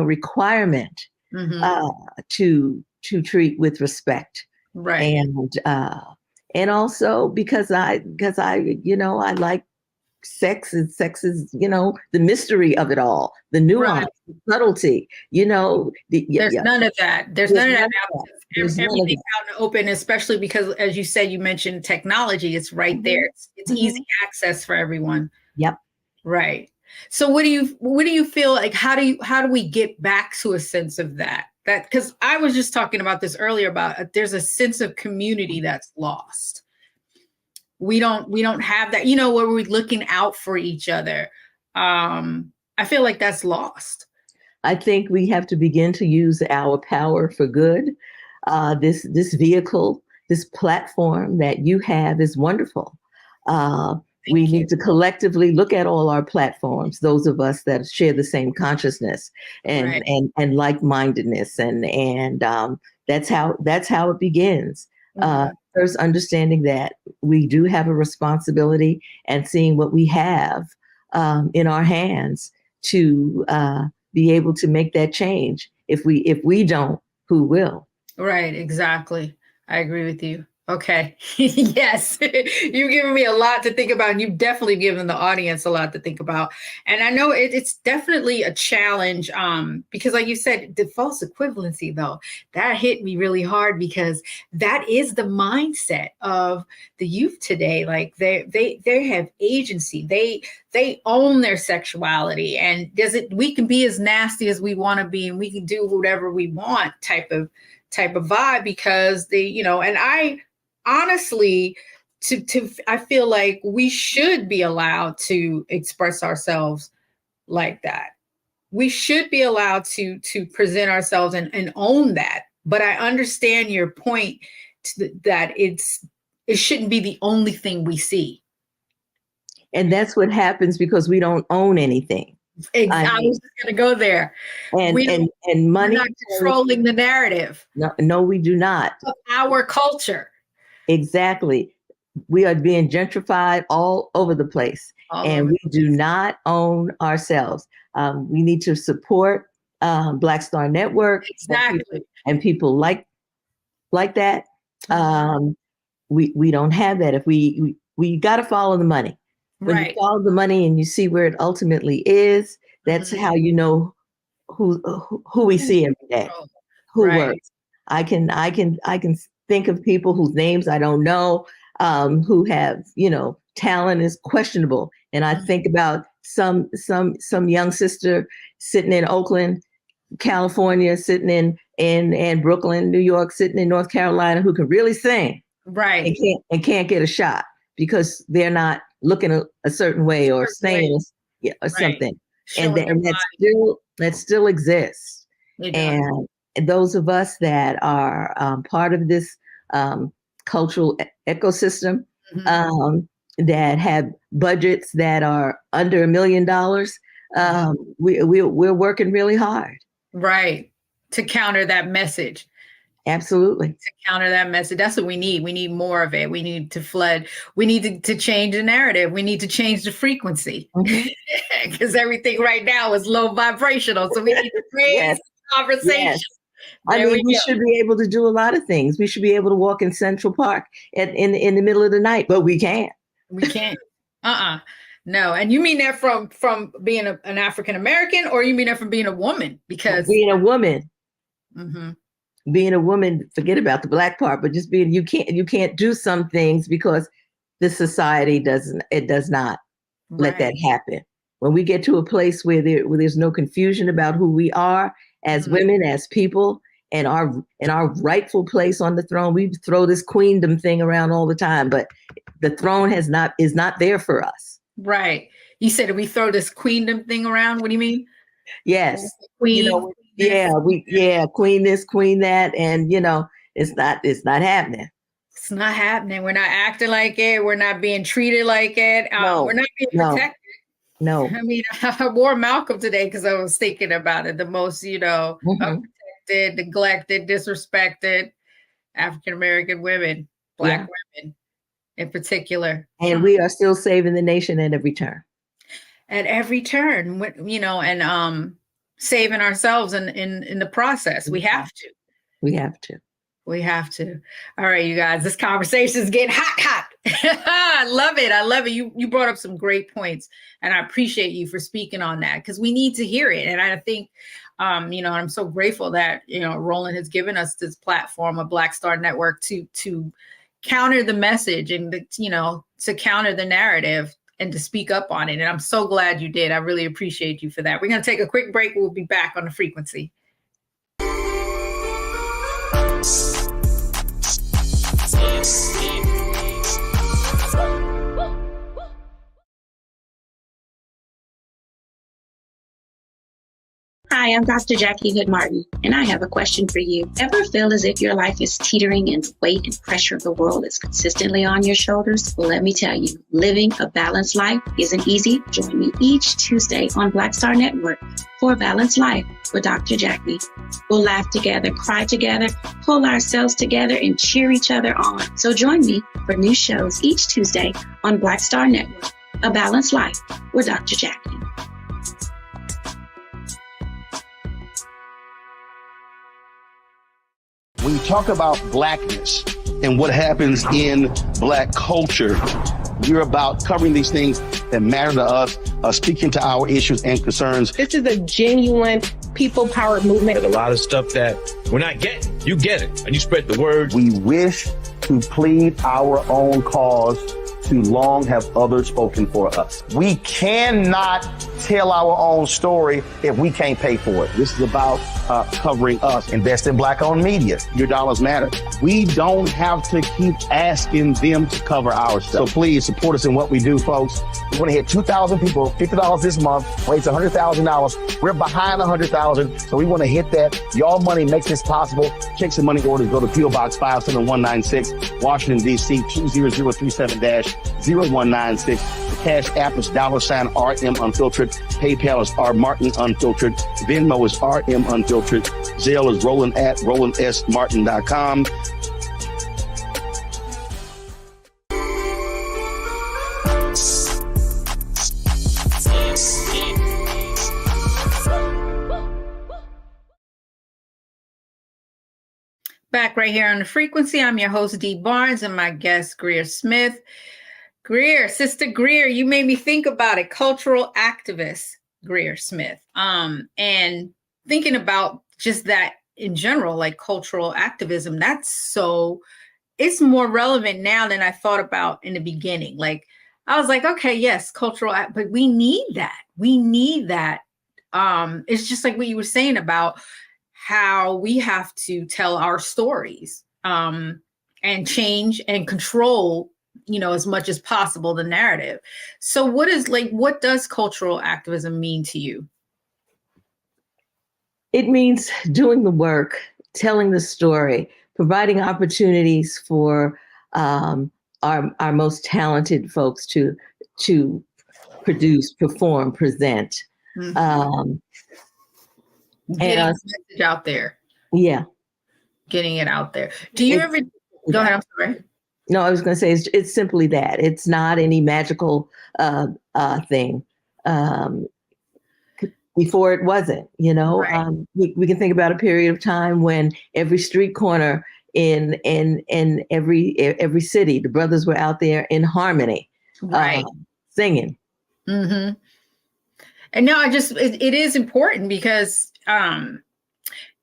[SPEAKER 2] requirement to treat with respect.
[SPEAKER 1] Right.
[SPEAKER 2] And also because I you know, I like sex is, you know, the mystery of it all, the nuance, the subtlety, you know.
[SPEAKER 1] There's none of that. There's none of that. Everything's out in the open, especially because, as you said, you mentioned technology. It's right there. It's easy access for everyone.
[SPEAKER 2] Yep.
[SPEAKER 1] Right. So what do you feel like? How do we get back to a sense of that? That, because I was just talking about this earlier about there's a sense of community that's lost. We don't have that, you know, where we're looking out for each other. I feel like that's lost.
[SPEAKER 2] I think we have to begin to use our power for good. This vehicle, this platform that you have is wonderful. We need to collectively look at all our platforms, those of us that share the same consciousness and like-mindedness, and that's how it begins. first understanding that we do have a responsibility and seeing what we have in our hands to be able to make that change. If we don't, who will?
[SPEAKER 1] Right, exactly. I agree with you. Okay. Yes. You've given me a lot to think about, and you've definitely given the audience a lot to think about. And I know it's definitely a challenge because like you said, the false equivalency, though, that hit me really hard because that is the mindset of the youth today. Like they have agency. They own their sexuality, and we can be as nasty as we want to be, and we can do whatever we want type of vibe, because and I honestly, I feel like we should be allowed to express ourselves like that. We should be allowed to present ourselves and own that. But I understand your point that it shouldn't be the only thing we see.
[SPEAKER 2] And that's what happens because we don't own anything.
[SPEAKER 1] I was just going to go there.
[SPEAKER 2] And money.
[SPEAKER 1] We're not controlling the narrative.
[SPEAKER 2] No, we do not.
[SPEAKER 1] Of our culture.
[SPEAKER 2] Exactly. We are being gentrified all over the place, and we do not own ourselves. We need to support Black Star Network.
[SPEAKER 1] Exactly.
[SPEAKER 2] And people like that. We don't have that. If we got to follow the money. When you follow the money and you see where it ultimately is, that's how you know who we see every day, who works. I can think of people whose names I don't know, who have, talent is questionable. And I think about some young sister sitting in Oakland, California, sitting in Brooklyn, New York, sitting in North Carolina, who can really sing,
[SPEAKER 1] right?
[SPEAKER 2] And can't get a shot because they're not looking a certain way or saying or something. And that still exists. And those of us that are part of this cultural ecosystem, that have budgets that are under $1 million, we're working really hard.
[SPEAKER 1] Right. To counter that message.
[SPEAKER 2] Absolutely.
[SPEAKER 1] To counter that message. That's what we need. We need more of it. We need to flood. We need to change the narrative. We need to change the frequency. Because everything right now is low vibrational. So we need to raise conversation.
[SPEAKER 2] Yes. I mean, we should be able to do a lot of things. We should be able to walk in Central Park in the middle of the night, but we can't.
[SPEAKER 1] We can't. No. And you mean that from being an African American, or you mean that from being a woman? Because
[SPEAKER 2] being a woman. Being a woman, forget about the Black part, but just being, you can't do some things because the society does not let that happen. When we get to a place where there's no confusion about who we are as women, as people, and our rightful place on the throne, we throw this queendom thing around all the time, but the throne is not there for us.
[SPEAKER 1] Right. You said we throw this queendom thing around. What do you mean?
[SPEAKER 2] Yes.
[SPEAKER 1] Queen.
[SPEAKER 2] Queen this, queen that, and it's not happening.
[SPEAKER 1] It's not happening. We're not acting like it. We're not being treated like it. We're not being protected.
[SPEAKER 2] No.
[SPEAKER 1] I mean, I wore Malcolm today because I was thinking about it. The most, unprotected, neglected, disrespected African American women, Black women in particular.
[SPEAKER 2] And we are still saving the nation at every turn.
[SPEAKER 1] At every turn, and saving ourselves in the process. We have to.
[SPEAKER 2] We have to.
[SPEAKER 1] We have to. All right, you guys, this conversation is getting hot. I love it. I love it. You brought up some great points, and I appreciate you for speaking on that because we need to hear it. And I think, I'm so grateful that, Roland has given us this platform, a Black Star Network, to counter the message and, to counter the narrative and to speak up on it. And I'm so glad you did. I really appreciate you for that. We're going to take a quick break. We'll be back on The Frequency.
[SPEAKER 15] Hi, Hi, I'm Dr. Jackie Hood Martin, and I have a question for you. Ever feel as if your life is teetering and the weight and pressure of the world is consistently on your shoulders? Well, let me tell you, living a balanced life isn't easy. Join me each Tuesday on Black Star Network for a Balanced Life with Dr. Jackie. We'll laugh together, cry together, pull ourselves together, and cheer each other on. So join me for new shows each Tuesday on Black Star Network, A Balanced Life with Dr. Jackie.
[SPEAKER 3] When you talk about blackness and what happens in black culture, you're about covering these things that matter to us, speaking to our issues and concerns.
[SPEAKER 7] This is a genuine people-powered movement.
[SPEAKER 14] There's a lot of stuff that we're not getting. You get it, and you spread the word.
[SPEAKER 10] We wish to plead our own cause. Too long have others spoken for us. We cannot tell our own story if we can't pay for it. This is about covering us. Invest in Black-owned media. Your dollars matter. We don't have to keep asking them to cover our stuff. So please support us in what we do, folks. We want to hit 2,000 people, $50 this month, raise $100,000. We're behind $100,000, so we want to hit that. Y'all money makes this possible. Check some money orders. Go to P.O. Box 57196, Washington, D.C. 20037-0196. The Cash App is $RM Unfiltered. PayPal is R Martin Unfiltered. Venmo is RM Unfiltered. Zelle is Roland at RolandSMartin.com.
[SPEAKER 1] Back right here on The Frequency. I'm your host, Dee Barnes, and my guest, Greer Smith. Greer, Sister Greer, you made me think about it. Cultural activist, Greer Smith. And thinking about just that in general, like cultural activism, it's more relevant now than I thought about in the beginning. Like, I was like, okay, yes, but we need that. We need that. It's just like what you were saying about how we have to tell our stories and change and control, as much as possible the narrative. So what does cultural activism mean to you?
[SPEAKER 2] It means doing the work, telling the story, providing opportunities for our most talented folks to produce, perform, present.
[SPEAKER 1] Mm-hmm. Getting the message out there.
[SPEAKER 2] Yeah.
[SPEAKER 1] Getting it out there. Do you ever go ahead? I'm sorry.
[SPEAKER 2] No, I was going to say it's simply that. It's not any magical thing. Before it wasn't, right. We can think about a period of time when every street corner in every city, the brothers were out there in harmony,
[SPEAKER 1] right,
[SPEAKER 2] singing.
[SPEAKER 1] Mm-hmm. And no, it is important because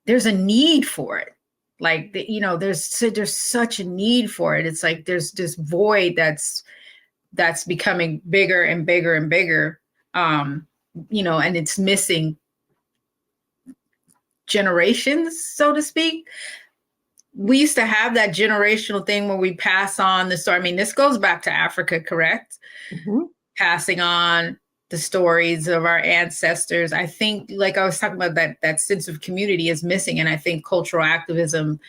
[SPEAKER 1] there's a need for it. Like, there's such a need for it. It's like there's this void that's becoming bigger and bigger and bigger. And it's missing generations, so to speak. We used to have that generational thing where we pass on the story. I mean, this goes back to Africa, correct?
[SPEAKER 2] Mm-hmm.
[SPEAKER 1] Passing on the stories of our ancestors. I think, like I was talking about, that sense of community is missing. And I think cultural activism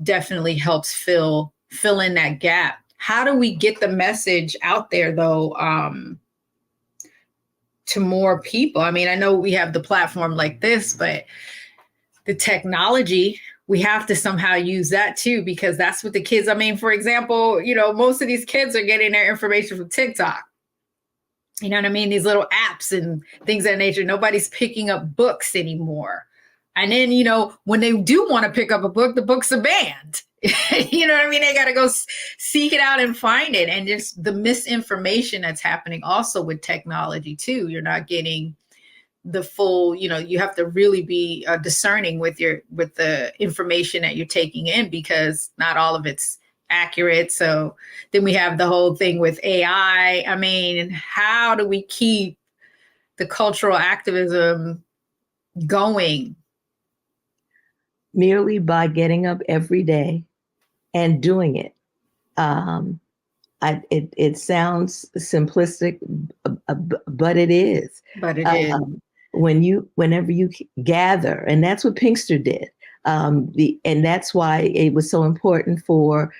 [SPEAKER 1] definitely helps fill in that gap. How do we get the message out there, though, to more people? I mean, I know we have the platform like this, but the technology, we have to somehow use that too, because that's what the kids, I mean, for example, most of these kids are getting their information from TikTok. You know what I mean? These little apps and things of that nature. Nobody's picking up books anymore. And then, when they do want to pick up a book, the books are banned. You know what I mean? They got to go seek it out and find it. And just the misinformation that's happening also with technology too. You're not getting the full, you have to really be discerning with the information that you're taking in, because not all of it's accurate. So then we have the whole thing with AI. I mean, how do we keep the cultural activism going?
[SPEAKER 2] Merely by getting up every day and doing it. It sounds simplistic, but it is.
[SPEAKER 1] But it is.
[SPEAKER 2] whenever you gather, and that's what Pinkster did. And that's why it was so important for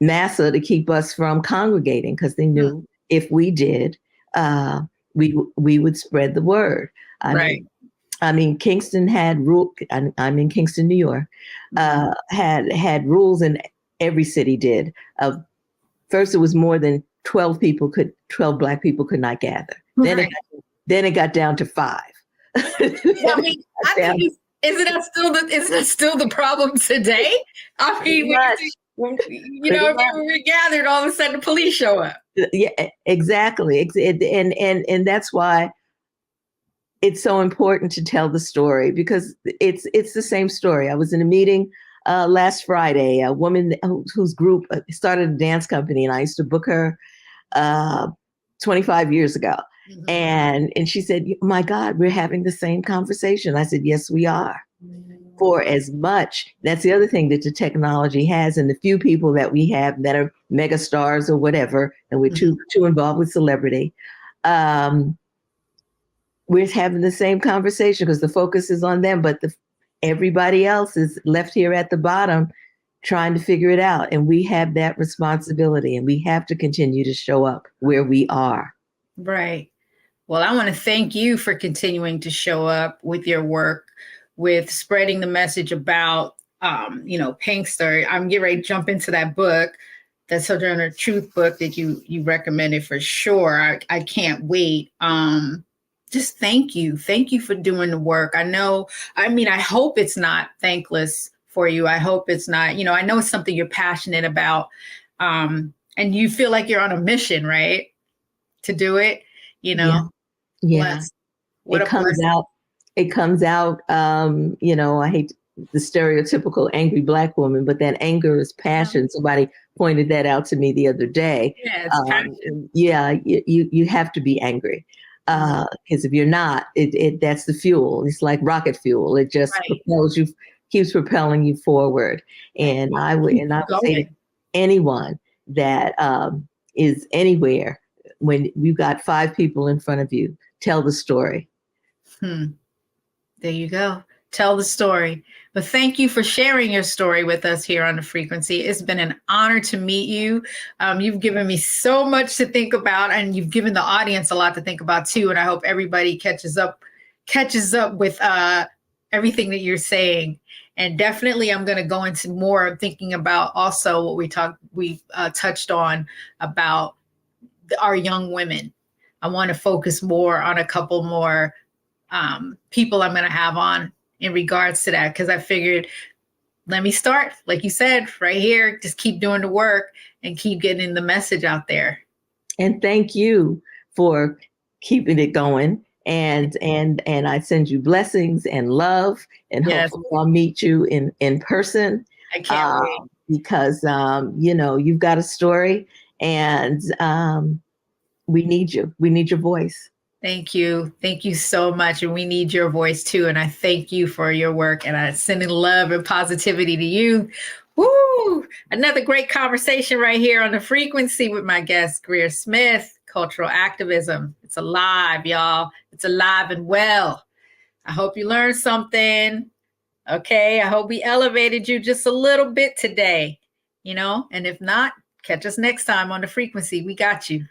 [SPEAKER 2] NASA to keep us from congregating, because they knew if we did, we would spread the word. I mean, Kingston had rule. I'm in Kingston, New York. Had rules, and every city did. First, it was more than 12 Black people could not gather. Then it got down to 5.
[SPEAKER 1] I mean, isn't that still the problem today? I mean, if we were gathered, all of a sudden the police show up.
[SPEAKER 2] Yeah, exactly. And that's why it's so important to tell the story, because it's the same story. I was in a meeting last Friday, a woman whose group started a dance company, and I used to book her 25 years ago. And she said, my God, we're having the same conversation. I said, yes, we are. For as much, that's the other thing that the technology has, and the few people that we have that are mega stars or whatever, and we're too involved with celebrity, we're having the same conversation because the focus is on them, but everybody else is left here at the bottom trying to figure it out. And we have that responsibility, and we have to continue to show up where we are.
[SPEAKER 1] Right. Well, I want to thank you for continuing to show up with your work, with spreading the message about, Pinkster. I'm getting ready to jump into that book, the Sojourner Truth book that you recommended for sure. I can't wait. Just thank you. Thank you for doing the work. I hope it's not thankless for you. I hope it's not, I know it's something you're passionate about. And you feel like you're on a mission, right? To do it,
[SPEAKER 2] Yeah. It comes out, I hate the stereotypical angry Black woman, but that anger is passion. Somebody pointed that out to me the other day.
[SPEAKER 1] Yeah, it's passion.
[SPEAKER 2] You have to be angry. Because if you're not, that's the fuel. It's like rocket fuel. It just propels you, keeps propelling you forward. And I would say to anyone that is anywhere, when you've got 5 people in front of you, tell the story.
[SPEAKER 1] There you go. Tell the story. But thank you for sharing your story with us here on The Frequency. It's been an honor to meet you. You've given me so much to think about, and you've given the audience a lot to think about too. And I hope everybody catches up with everything that you're saying. And definitely I'm going to go into more thinking about also what we touched on about our young women. I want to focus more on a couple more people I'm going to have on in regards to that, because I figured, let me start, like you said, right here, just keep doing the work and keep getting the message out there.
[SPEAKER 2] And thank you for keeping it going. And I send you blessings and love, and hopefully I'll meet you in person.
[SPEAKER 1] I can't wait.
[SPEAKER 2] Because, you've got a story, and we need you. We need your voice.
[SPEAKER 1] Thank you. Thank you so much. And we need your voice too. And I thank you for your work, and I'm sending love and positivity to you. Woo! Another great conversation right here on The Frequency with my guest, Greer Smith, cultural activism. It's alive, y'all. It's alive and well. I hope you learned something. Okay. I hope we elevated you just a little bit today, and if not, catch us next time on The Frequency. We got you.